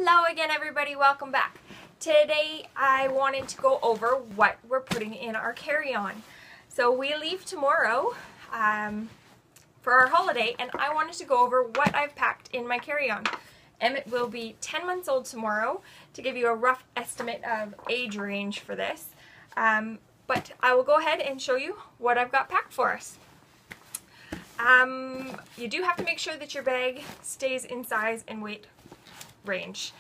Hello again, everybody. Welcome back. Today I wanted to go over what we're putting in our carry-on. So we leave tomorrow for our holiday, and I wanted to go over what I've packed in my carry-on. Emmett will be 10 months old tomorrow, to give you a rough estimate of age range for this. But I will go ahead and show you what I've got packed for us. You do have to make sure that your bag stays in size and weight range.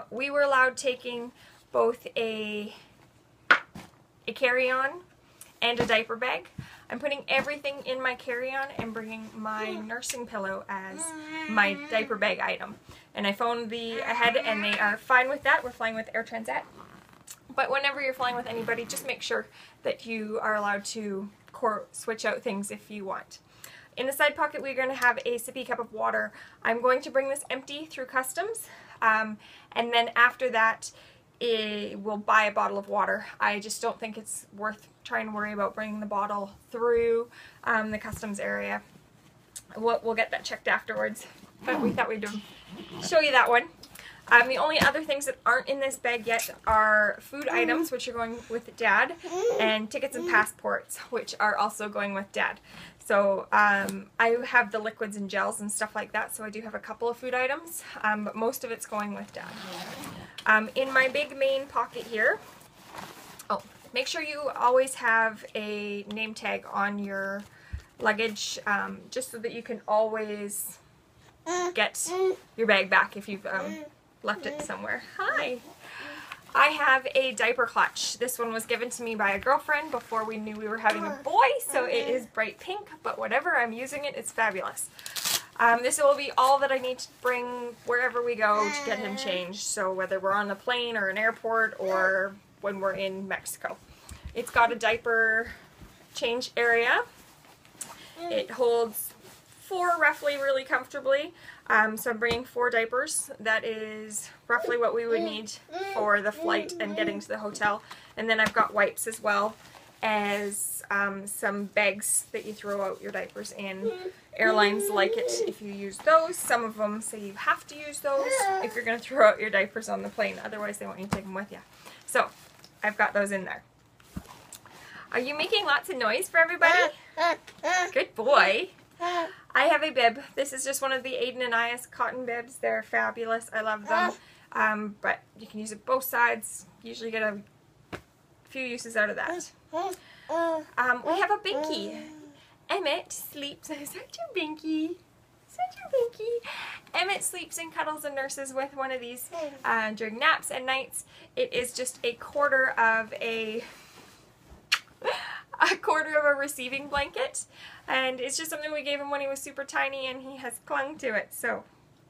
We were allowed taking both a carry-on and a diaper bag. I'm putting everything in my carry-on and bringing my nursing pillow as my diaper bag item. And I phoned ahead and they are fine with that. We're flying with Air Transat. But whenever you're flying with anybody, just make sure that you are allowed to switch out things if you want. In the side pocket, we're going to have a sippy cup of water. I'm going to bring this empty through customs, and then after that, we'll buy a bottle of water. I just don't think it's worth trying to worry about bringing the bottle through the customs area. We'll get that checked afterwards, but we thought we'd show you that one. The only other things that aren't in this bag yet are food items, which are going with Dad, and tickets and passports, which are also going with Dad. So I have the liquids and gels and stuff like that, so I do have a couple of food items, but most of it's going with Dad. In my big main pocket here, make sure you always have a name tag on your luggage, just so that you can always get your bag back if you've left it somewhere. Hi! I have a Diaper Clutch. This one was given to me by a girlfriend before we knew we were having a boy, so it is bright pink, but whatever, I'm using it, it's fabulous. This will be all that I need to bring wherever we go to get him changed, so whether we're on a plane or an airport or when we're in Mexico. It's got a diaper change area. It holds 4 roughly really comfortably. So I'm bringing 4 diapers. That is roughly what we would need for the flight and getting to the hotel. And then I've got wipes as well as some bags that you throw out your diapers in. Airlines like it if you use those. Some of them say you have to use those if you're going to throw out your diapers on the plane. Otherwise they want you to take them with you. So I've got those in there. Are you making lots of noise for everybody? Good boy. I have a bib. This is just one of the Aiden and I's cotton bibs. They're fabulous. I love them. But you can use it both sides. Usually get a few uses out of that. We have a binky. Emmett sleeps. Such a binky. Such a binky. Emmett sleeps and cuddles and nurses with one of these during naps and nights. It is just a quarter of a receiving blanket, and it's just something we gave him when he was super tiny, and he has clung to it, so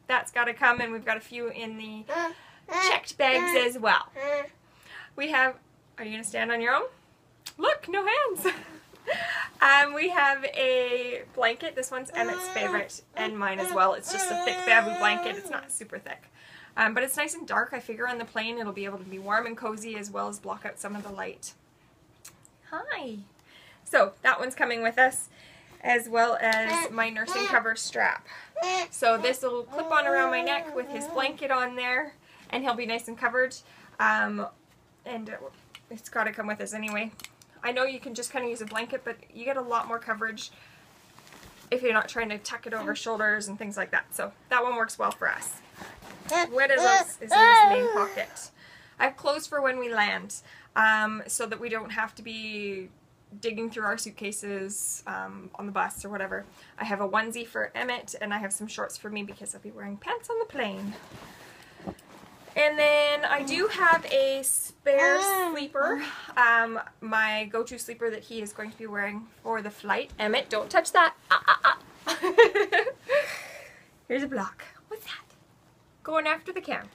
that's got to come, and we've got a few in the checked bags as well. We have, are you going to stand on your own? Look, no hands! We have a blanket. This one's Emmett's favorite, and mine as well. It's just a thick bamboo blanket. It's not super thick. But it's nice and dark. I figure on the plane it'll be able to be warm and cozy as well as block out some of the light. Hi! So that one's coming with us, as well as my nursing cover strap. So this will clip on around my neck with his blanket on there, and he'll be nice and covered. And it's got to come with us anyway. I know you can just kind of use a blanket, but you get a lot more coverage if you're not trying to tuck it over shoulders and things like that. So that one works well for us. What else is in this main pocket? I have clothes for when we land, so that we don't have to be digging through our suitcases on the bus or whatever. I have a onesie for Emmett, and I have some shorts for me because I'll be wearing pants on the plane. And then I do have a spare sleeper, my go-to sleeper that he is going to be wearing for the flight. Emmett, don't touch that. Here's a block. What's that? Going after the camera.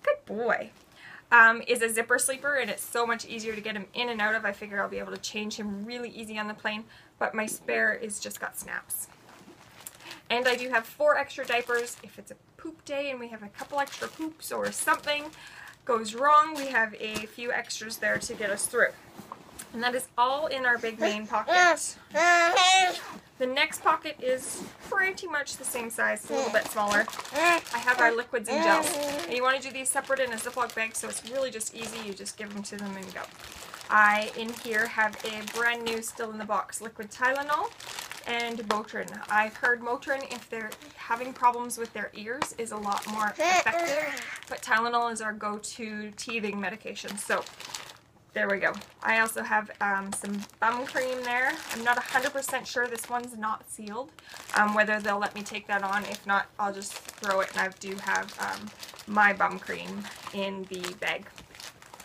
Good boy. Is a zipper sleeper, and it's so much easier to get him in and out of. I figure I'll be able to change him really easy on the plane, but my spare is just got snaps. And I do have 4 extra diapers if it's a poop day and we have a couple extra poops or something goes wrong. We have a few extras there to get us through. And that is all in our big main pocket. The next pocket is pretty much the same size, a little bit smaller. I have our liquids and gels. And you want to do these separate in a Ziploc bag, so it's really just easy. You just give them to them and go. I, in here, have a brand new, still in the box, liquid Tylenol and Motrin. I've heard Motrin, if they're having problems with their ears, is a lot more effective, but Tylenol is our go-to teething medication. So there we go. I also have some bum cream there. I'm not 100% sure, this one's not sealed, whether they'll let me take that on. If not, I'll just throw it, and I do have my bum cream in the bag,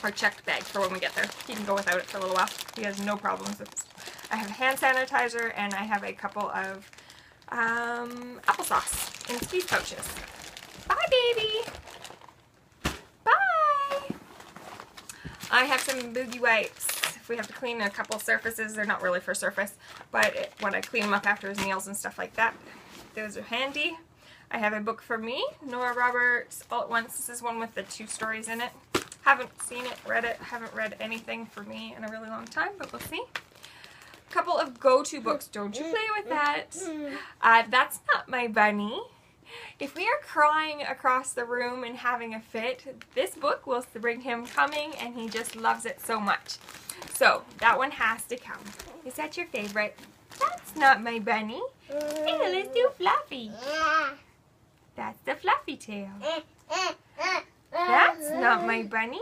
or checked bag for when we get there. He can go without it for a little while. He has no problems with this. I have hand sanitizer, and I have a couple of applesauce in squeeze pouches. Bye, baby! I have some boogie wipes. If we have to clean a couple surfaces, they're not really for surface, but when I clean them up after his meals and stuff like that, those are handy. I have a book for me, Nora Roberts, All at Once. This is one with the 2 stories in it. Haven't seen it, read it, haven't read anything for me in a really long time, but we'll see. A couple of go-to books. Don't you play with that. That's Not My Bunny. If we are crying across the room and having a fit, this book will bring him coming, and he just loves it so much. So that one has to come. Is that your favorite? That's Not My Bunny. Hey, let's do Fluffy. That's the Fluffy tail. That's Not My Bunny.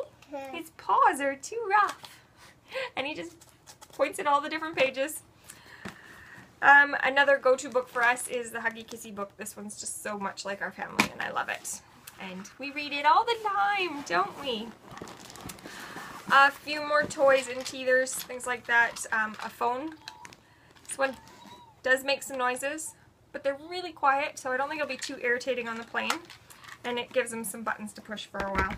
His paws are too rough. And he just points at all the different pages. Another go-to book for us is the Huggy Kissy book. This one's just so much like our family, and I love it. And we read it all the time, don't we? A few more toys and teethers, things like that. A phone. This one does make some noises, but they're really quiet, so I don't think it'll be too irritating on the plane. And it gives him some buttons to push for a while.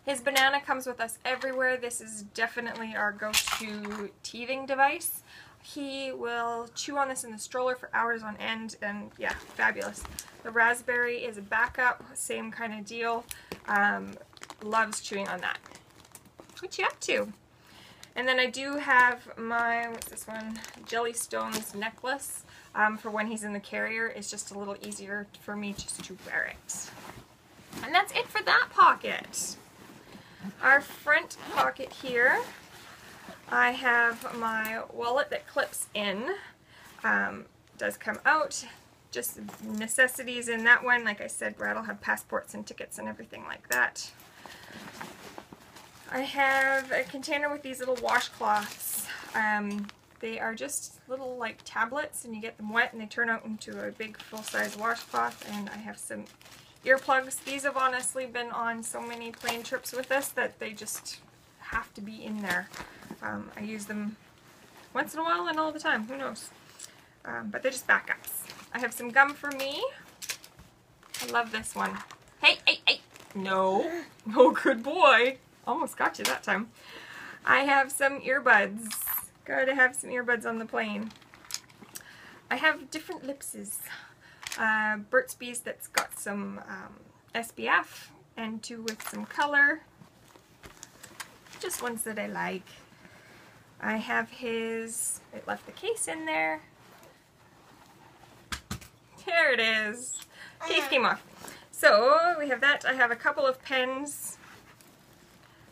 His banana comes with us everywhere. This is definitely our go-to teething device. He will chew on this in the stroller for hours on end, and yeah, fabulous. The raspberry is a backup, same kind of deal. Loves chewing on that. What you up to? And then I do have my, what's this one? Jellystones necklace for when he's in the carrier. It's just a little easier for me just to wear it. And that's it for that pocket. Our front pocket here, I have my wallet that clips in. Does come out. Just necessities in that one. Like I said, Brad will have passports and tickets and everything like that. I have a container with these little washcloths. They are just little like tablets, and you get them wet and they turn out into a big full-size washcloth. And I have some earplugs. These have honestly been on so many plane trips with us that they just have to be in there. I use them once in a while and all the time, who knows. But they're just backups. I have some gum for me. I love this one. Hey, hey, hey! No. Oh, good boy. Almost got you that time. I have some earbuds. Gotta have some earbuds on the plane. I have different lipses. Burt's Bees that's got some SPF, and 2 with some color. Just ones that I like. I have his, it left the case in there. There it is. Case came off. So we have that. I have a couple of pens.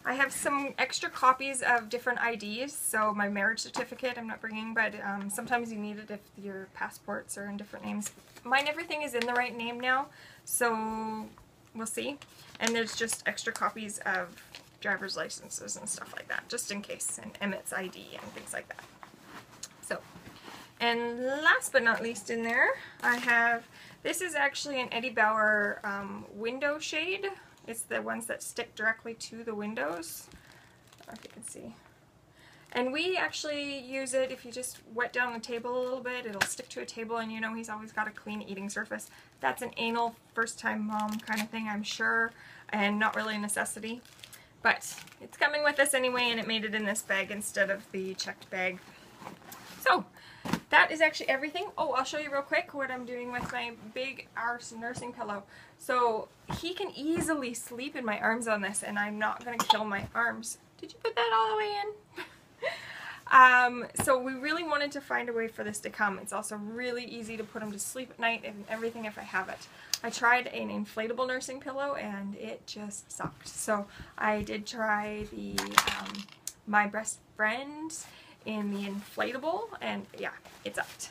I have some extra copies of different IDs. So my marriage certificate I'm not bringing, but sometimes you need it if your passports are in different names. Mine, everything is in the right name now, so we'll see. And there's just extra copies of driver's licenses and stuff like that, just in case, and Emmett's ID and things like that. So, and last but not least in there, I have, this is actually an Eddie Bauer window shade. It's the ones that stick directly to the windows. I don't know if you can see. And we actually use it if you just wet down the table a little bit. It'll stick to a table, and you know he's always got a clean eating surface. That's an anal first-time mom kind of thing, I'm sure, and not really a necessity. But it's coming with us anyway, and it made it in this bag instead of the checked bag. So that is actually everything. Oh, I'll show you real quick what I'm doing with my big arse nursing pillow. So he can easily sleep in my arms on this, and I'm not going to kill my arms. Did you put that all the way in? So we really wanted to find a way for this to come. It's also really easy to put them to sleep at night and everything if I have it. I tried an inflatable nursing pillow and it just sucked. So I did try the My Best Friend in the inflatable, and yeah, it sucked.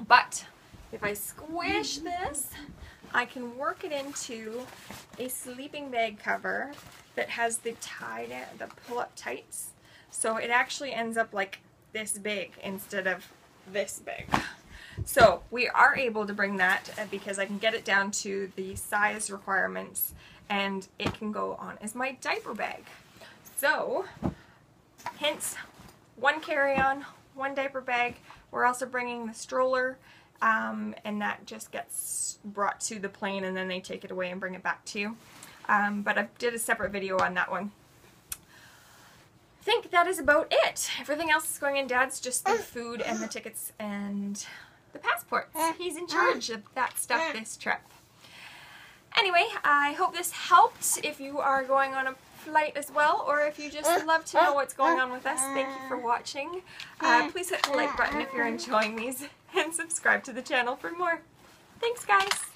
But if I squish this, I can work it into a sleeping bag cover that has the pull-up tights. So it actually ends up like this big instead of this big. So we are able to bring that because I can get it down to the size requirements, and it can go on as my diaper bag. So, hence, one carry-on, one diaper bag. We're also bringing the stroller, and that just gets brought to the plane and then they take it away and bring it back to you. But I did a separate video on that one. I think that is about it. Everything else is going in Dad's, just the food and the tickets and the passports. He's in charge of that stuff this trip. Anyway, I hope this helped if you are going on a flight as well, or if you just love to know what's going on with us. Thank you for watching. Please hit the like button if you're enjoying these, and subscribe to the channel for more. Thanks, guys!